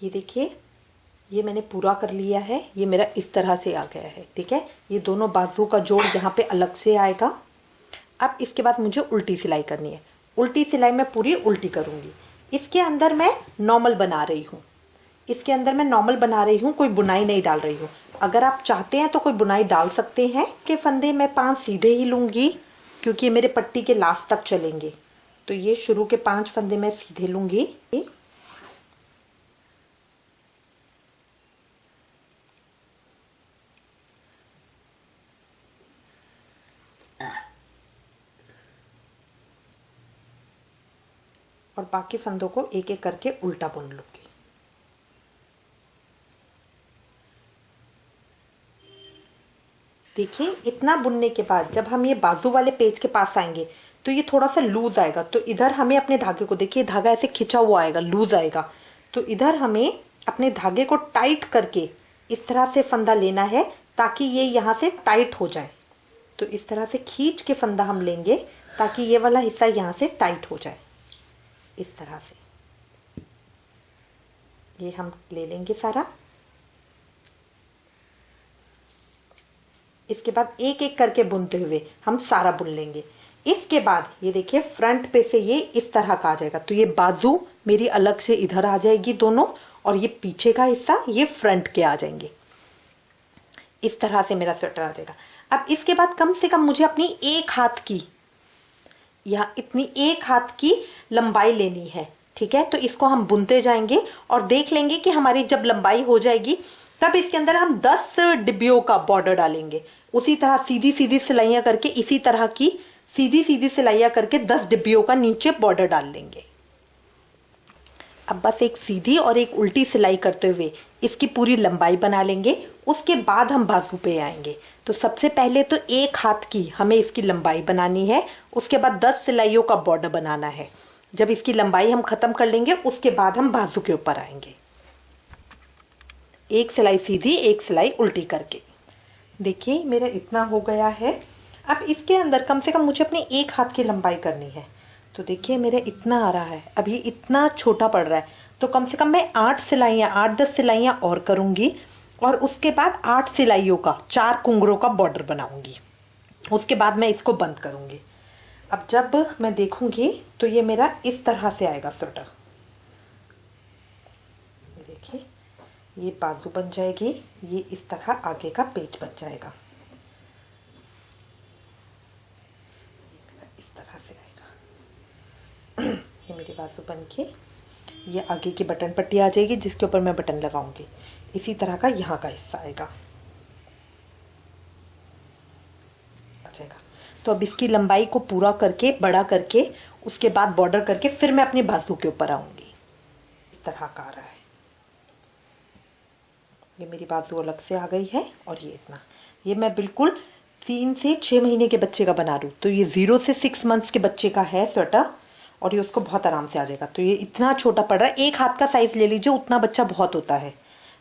ये देखिए, ये मैंने पूरा कर लिया है। ये मेरा इस तरह से आ गया है। ठीक है, ये दोनों बाजू का जोड़ यहाँ पे अलग से आएगा। अब इसके बाद मुझे उल्टी सिलाई करनी है। उल्टी सिलाई मैं पूरी उल्टी करूंगी। इसके अंदर मैं नॉर्मल बना रही हूँ, इसके अंदर मैं नॉर्मल बना रही हूँ, कोई बुनाई नहीं डाल रही हूँ। अगर आप चाहते हैं तो कोई बुनाई डाल सकते हैं। कि फंदे मैं 5 सीधे ही लूंगी, क्योंकि ये मेरे पट्टी के लास्ट तक चलेंगे। तो ये शुरू के 5 फंदे मैं सीधे लूंगी। और बाकी फंदों को एक एक करके उल्टा बुन लूंगी। देखिए, इतना बुनने के बाद जब हम ये बाजू वाले पेज के पास आएंगे तो ये थोड़ा सा लूज आएगा। तो इधर हमें अपने धागे को, देखिए धागा ऐसे खिंचा हुआ आएगा, लूज आएगा। तो इधर हमें अपने धागे को टाइट करके इस तरह से फंदा लेना है, ताकि ये यहाँ से टाइट हो जाए। तो इस तरह से खींच के फंदा हम लेंगे, ताकि ये वाला हिस्सा यहाँ से टाइट हो जाए। इस तरह से ये हम ले लेंगे सारा। इसके बाद एक एक करके बुनते हुए हम सारा बुन लेंगे। इसके बाद ये देखिए, फ्रंट पे से ये इस तरह का आ जाएगा। तो ये बाजू मेरी अलग से इधर आ जाएगी दोनों, और ये पीछे का हिस्सा ये फ्रंट के आ जाएंगे। इस तरह से मेरा स्वेटर आ जाएगा। अब इसके बाद कम से कम मुझे अपनी एक हाथ की, यहाँ इतनी एक हाथ की लंबाई लेनी है। ठीक है, तो इसको हम बुनते जाएंगे और देख लेंगे कि हमारी जब लंबाई हो जाएगी तब इसके अंदर हम 10 डिब्बियों का बॉर्डर डालेंगे। उसी तरह सीधी सीधी सिलाइयां करके, इसी तरह की सीधी सीधी सिलाइयां करके 10 डिब्बियों का नीचे बॉर्डर डाल लेंगे। अब बस एक सीधी और एक उल्टी सिलाई करते हुए इसकी पूरी लंबाई बना लेंगे। उसके बाद हम बाजू पे आएंगे। तो सबसे पहले तो एक हाथ की हमें इसकी लंबाई बनानी है। उसके बाद 10 सिलाइयों का बॉर्डर बनाना है। जब इसकी लंबाई हम खत्म कर लेंगे उसके बाद हम बाजू के ऊपर आएंगे, एक सिलाई सीधी एक सिलाई उल्टी करके। देखिए, मेरा इतना हो गया है। अब इसके अंदर कम से कम मुझे अपनी एक हाथ की लंबाई करनी है। तो देखिए, मेरा इतना आ रहा है। अब ये इतना छोटा पड़ रहा है, तो कम से कम मैं 8 सिलाइयाँ, 8-10 सिलाइयाँ और करूँगी। और उसके बाद 8 सिलाइयों का 4 कुंगरों का बॉर्डर बनाऊंगी। उसके बाद मैं इसको बंद करूँगी। अब जब मैं देखूँगी तो ये मेरा इस तरह से आएगा स्वेटर। देखिए, ये बाजू बन जाएगी, ये इस तरह आगे का पेच बन जाएगा। इस तरह से आएगा। ये मेरी बाजू बन के ये आगे की बटन पट्टी आ जाएगी, जिसके ऊपर मैं बटन लगाऊंगी। इसी तरह का यहाँ का हिस्सा आएगा, आ जाएगा। तो अब इसकी लंबाई को पूरा करके, बड़ा करके, उसके बाद बॉर्डर करके फिर मैं अपने बाजू के ऊपर आऊंगी। इस तरह का आ रहा है। ये मेरी बाजू अलग से आ गई है। और ये इतना, ये मैं बिल्कुल 3 से 6 महीने के बच्चे का बना रही हूँ। तो ये 0 से 6 मंथ्स के बच्चे का है स्वेटर, और ये उसको बहुत आराम से आ जाएगा। तो ये इतना छोटा पड़ रहा है, एक हाथ का साइज ले लीजिए, उतना बच्चा बहुत होता है।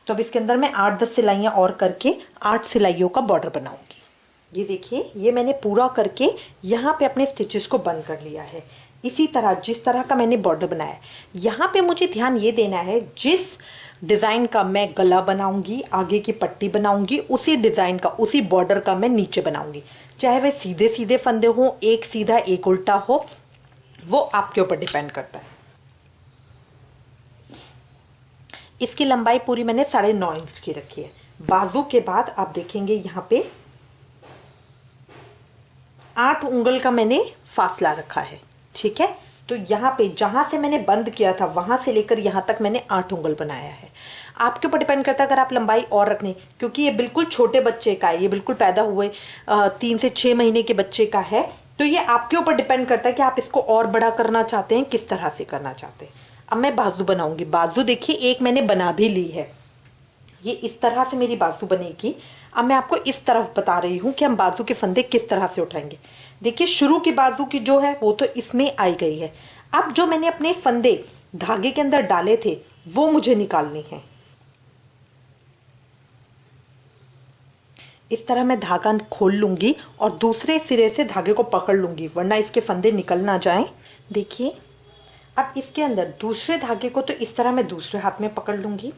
तो अब इसके अंदर मैं 8-10 सिलाइयाँ और करके 8 सिलाइयों का बॉर्डर बनाऊंगी। ये देखिए, ये मैंने पूरा करके यहाँ पे अपने स्टिचेस को बंद कर लिया है। इसी तरह जिस तरह का मैंने बॉर्डर बनाया है, यहाँ पे मुझे ध्यान ये देना है, जिस डिज़ाइन का मैं गला बनाऊंगी, आगे की पट्टी बनाऊंगी, उसी डिज़ाइन का, उसी बॉर्डर का मैं नीचे बनाऊंगी। चाहे वह सीधे सीधे फंदे हो, एक सीधा एक उल्टा हो, वो आपके ऊपर डिपेंड करता है। इसकी लंबाई पूरी मैंने 9.5 इंच की रखी है। बाजू के बाद आप देखेंगे यहाँ पे 8 उंगल का मैंने फासला रखा है। ठीक है, तो यहाँ पे जहां से मैंने बंद किया था वहां से लेकर यहाँ तक मैंने 8 उंगल बनाया है। आपके ऊपर डिपेंड करता है, अगर आप लंबाई और रखने, क्योंकि ये बिल्कुल छोटे बच्चे का है, ये बिल्कुल पैदा हुए 3 से 6 महीने के बच्चे का है। तो ये आपके ऊपर डिपेंड करता है कि आप इसको और बड़ा करना चाहते हैं, किस तरह से करना चाहते हैं। अब मैं बाजू बनाऊंगी। बाजू देखिए, एक मैंने बना भी ली है। ये इस तरह से मेरी बाजू बनेगी। अब मैं आपको इस तरफ बता रही हूँ कि हम बाजू के फंदे किस तरह से उठाएंगे। देखिए, शुरू की बाजू की जो है वो तो इसमें आई गई है। अब जो मैंने अपने फंदे धागे के अंदर डाले थे वो मुझे निकालनी है। इस तरह मैं धागा खोल लूंगी और दूसरे सिरे से धागे को पकड़ लूंगी, वरना इसके फंदे निकल ना जाएं। देखिए, अब इसके अंदर दूसरे धागे को तो इस तरह मैं दूसरे हाथ में पकड़ लूंगी।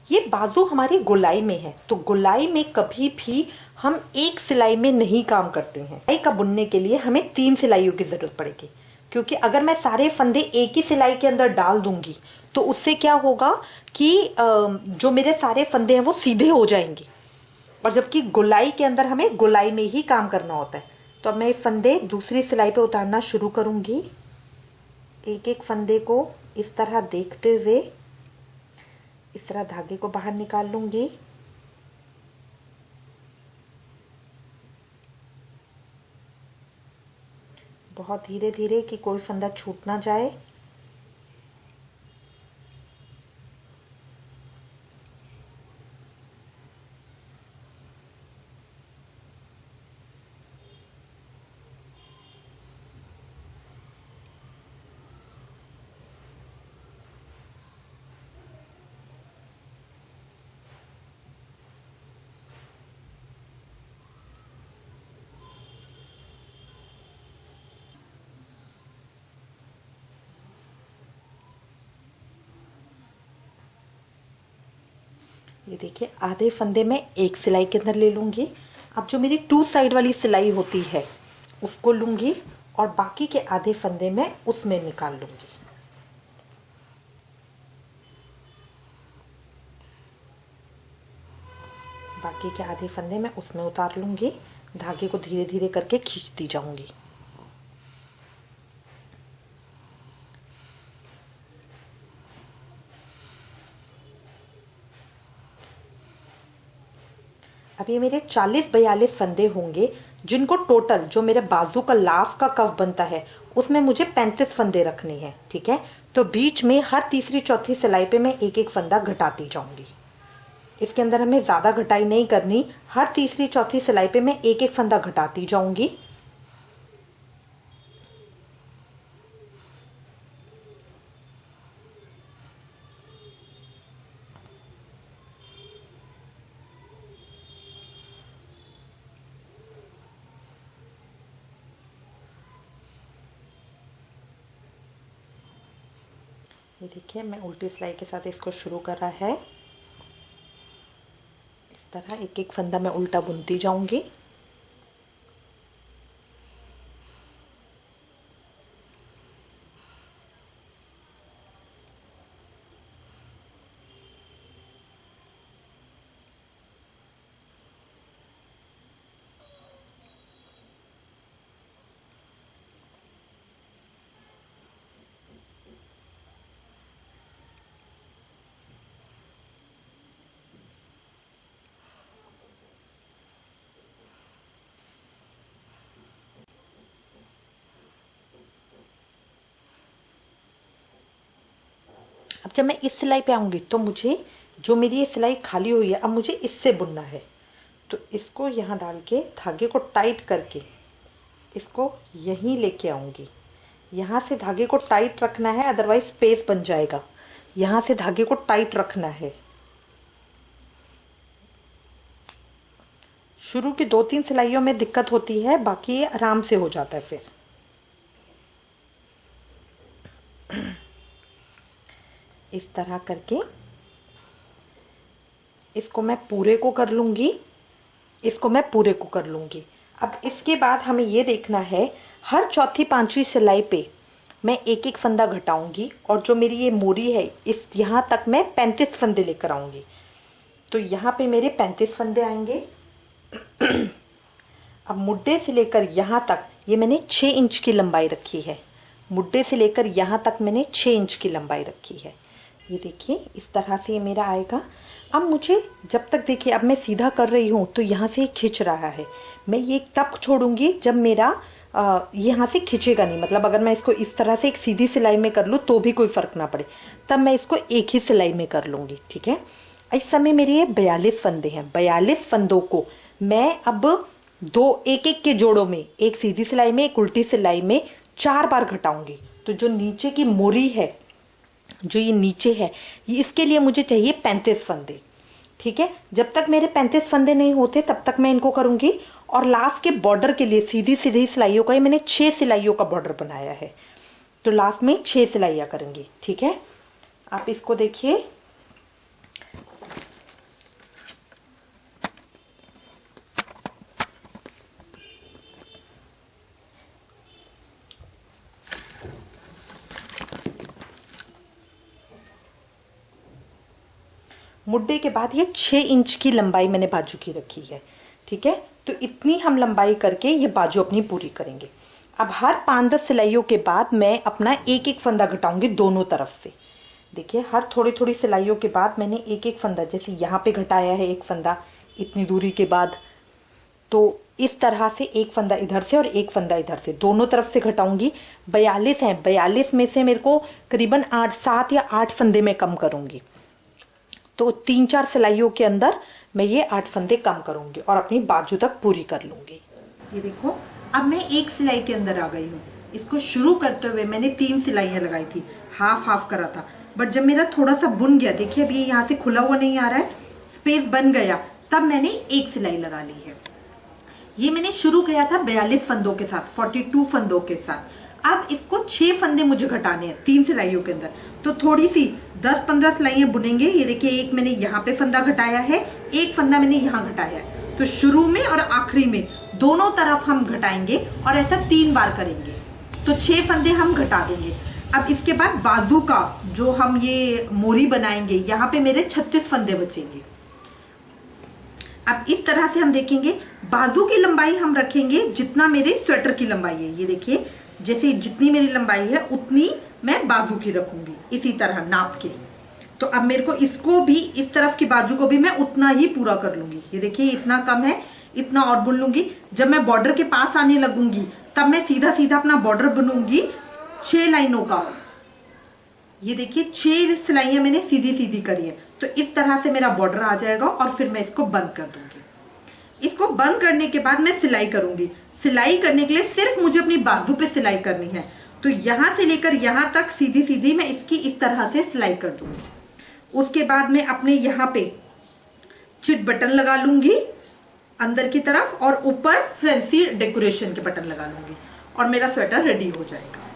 ये बाजू हमारी गोलाई में है, तो गोलाई में कभी भी हम एक सिलाई में नहीं काम करते हैं। सिलाई का बुनने के लिए हमें 3 सिलाइयों की जरूरत पड़ेगी, क्योंकि अगर मैं सारे फंदे एक ही सिलाई के अंदर डाल दूंगी तो उससे क्या होगा कि जो मेरे सारे फंदे हैं वो सीधे हो जाएंगे, और जबकि गोलाई के अंदर हमें गोलाई में ही काम करना होता है। तो अब मैं फंदे दूसरी सिलाई पे उतारना शुरू करूंगी। एक एक फंदे को इस तरह देखते हुए इस तरह धागे को बाहर निकाल लूंगी। बहुत धीरे धीरे कि कोई फंदा छूट ना जाए। ये देखिए आधे फंदे में एक सिलाई के अंदर ले लूंगी। अब जो मेरी 2 साइड वाली सिलाई होती है उसको लूंगी और बाकी के आधे फंदे में उसमें निकाल लूंगी। बाकी के आधे फंदे में उसमें उतार लूंगी। धागे को धीरे धीरे करके खींचती जाऊंगी। अब ये मेरे 40-42 फंदे होंगे, जिनको टोटल जो मेरे बाजू का लास्ट का कफ बनता है उसमें मुझे 35 फंदे रखने हैं। ठीक है, तो बीच में हर तीसरी चौथी सिलाई पे मैं एक एक फंदा घटाती जाऊंगी। इसके अंदर हमें ज्यादा घटाई नहीं करनी, हर तीसरी चौथी सिलाई पे मैं एक एक फंदा घटाती जाऊंगी। ये देखिए मैं उल्टी सिलाई के साथ इसको शुरू कर रहा है। इस तरह एक एक फंदा मैं उल्टा बुनती जाऊंगी। अब जब मैं इस सिलाई पे आऊंगी तो मुझे जो मेरी ये सिलाई खाली हुई है अब मुझे इससे बुनना है। तो इसको यहाँ डाल के धागे को टाइट करके इसको यहीं लेके आऊंगी। यहाँ से धागे को टाइट रखना है, अदरवाइज स्पेस बन जाएगा। यहाँ से धागे को टाइट रखना है। शुरू की 2-3 सिलाइयों में दिक्कत होती है, बाकी ये आराम से हो जाता है। फिर इस तरह करके इसको मैं पूरे को कर लूंगी। इसको मैं पूरे को कर लूंगी। अब इसके बाद हमें ये देखना है, हर चौथी पांचवी सिलाई पे मैं एक एक फंदा घटाऊंगी और जो मेरी ये मोरी है इस यहाँ तक मैं 35 फंदे लेकर आऊंगी। तो यहाँ पे मेरे 35 फंदे आएंगे। अब मुड्डे से लेकर यहाँ तक ये मैंने 6 इंच की लंबाई रखी है। मुड्डे से लेकर यहाँ तक मैंने 6 इंच की लंबाई रखी है। ये देखिए इस तरह से ये मेरा आएगा। अब मुझे जब तक देखिए अब मैं सीधा कर रही हूँ तो यहाँ से खिंच रहा है, मैं ये तब छोड़ूंगी जब मेरा यहाँ से खिंचेगा नहीं। मतलब अगर मैं इसको इस तरह से एक सीधी सिलाई में कर लूँ तो भी कोई फर्क ना पड़े, तब मैं इसको एक ही सिलाई में कर लूंगी। ठीक है, इस समय मेरे ये 42 फंदे हैं। 42 फंदों को मैं अब दो एक एक के जोड़ों में, एक सीधी सिलाई में एक उल्टी सिलाई में 4 बार घटाऊंगी। तो जो नीचे की मोरी है, जो ये नीचे है, ये इसके लिए मुझे चाहिए 35 फंदे। ठीक है, जब तक मेरे 35 फंदे नहीं होते तब तक मैं इनको करूंगी। और लास्ट के बॉर्डर के लिए सीधी सीधी सिलाइयों का, ये मैंने 6 सिलाइयों का बॉर्डर बनाया है। तो लास्ट में 6 सिलाइयाँ करेंगे। ठीक है, आप इसको देखिए। मुड्डे के बाद ये 6 इंच की लंबाई मैंने बाजू की रखी है। ठीक है, तो इतनी हम लंबाई करके ये बाजू अपनी पूरी करेंगे। अब हर 5-10 सिलाइयों के बाद मैं अपना एक एक फंदा घटाऊंगी दोनों तरफ से। देखिए, हर थोड़ी थोड़ी सिलाइयों के बाद मैंने एक एक फंदा, जैसे यहाँ पे घटाया है एक फंदा इतनी दूरी के बाद, तो इस तरह से एक फंदा इधर से और एक फंदा इधर से, दोनों तरफ से घटाऊंगी। 42 है, 42 में से मेरे को करीबन 7 या 8 फंदे में कम करूंगी। तो 3-4 सिलाइयों के अंदर मैं ये 8 फंदे कम करूंगी और अपनी बाजू तक पूरी कर लूंगी। ये देखो, अब मैं एक सिलाई के अंदर आ गई हूँ। इसको शुरू करते हुए मैंने 3 सिलाइयाँ लगाई थी, हाफ हाफ करा था, बट जब मेरा थोड़ा सा बुन गया, देखिए अभी यहाँ से खुला हुआ नहीं आ रहा है, स्पेस बन गया, तब मैंने एक सिलाई लगा ली है। ये मैंने शुरू किया था 42 फंदों के साथ, 42 फंदों के साथ। अब इसको 6 फंदे मुझे घटाने हैं 3 सिलाइयों के अंदर, तो थोड़ी सी 10-15 सिलाइयाँ बुनेंगे। ये देखिए, एक मैंने यहाँ पे फंदा घटाया है, एक फंदा मैंने यहाँ घटाया है, तो शुरू में और आखिरी में दोनों तरफ हम घटाएंगे और ऐसा 3 बार करेंगे, तो 6 फंदे हम घटा देंगे। अब इसके बाद बाजू का जो हम ये मोरी बनाएंगे, यहाँ पे मेरे 36 फंदे बचेंगे। अब इस तरह से हम देखेंगे, बाजू की लंबाई हम रखेंगे जितना मेरे स्वेटर की लंबाई है। ये देखिए, जैसे जितनी मेरी लंबाई है उतनी मैं बाजू की रखूंगी, इसी तरह नाप के। तो अब मेरे को इसको भी, इस तरफ की बाजू को भी मैं उतना ही पूरा कर लूंगी। ये देखिए, इतना कम है, इतना और बुन लूंगी। जब मैं बॉर्डर के पास आने लगूंगी तब मैं सीधा सीधा अपना बॉर्डर बनूंगी 6 लाइनों का। ये देखिए, 6 सिलाइयां मैंने सीधी सीधी करी है, तो इस तरह से मेरा बॉर्डर आ जाएगा और फिर मैं इसको बंद कर दूंगी। इसको बंद करने के बाद मैं सिलाई करूंगी। सिलाई करने के लिए सिर्फ मुझे अपनी बाजू पे सिलाई करनी है, तो यहां से लेकर यहां तक सीधी सीधी मैं इसकी इस तरह से सिलाई कर दूंगी। उसके बाद मैं अपने यहाँ पे चिट बटन लगा लूंगी अंदर की तरफ, और ऊपर फैंसी डेकोरेशन के बटन लगा लूंगी और मेरा स्वेटर रेडी हो जाएगा।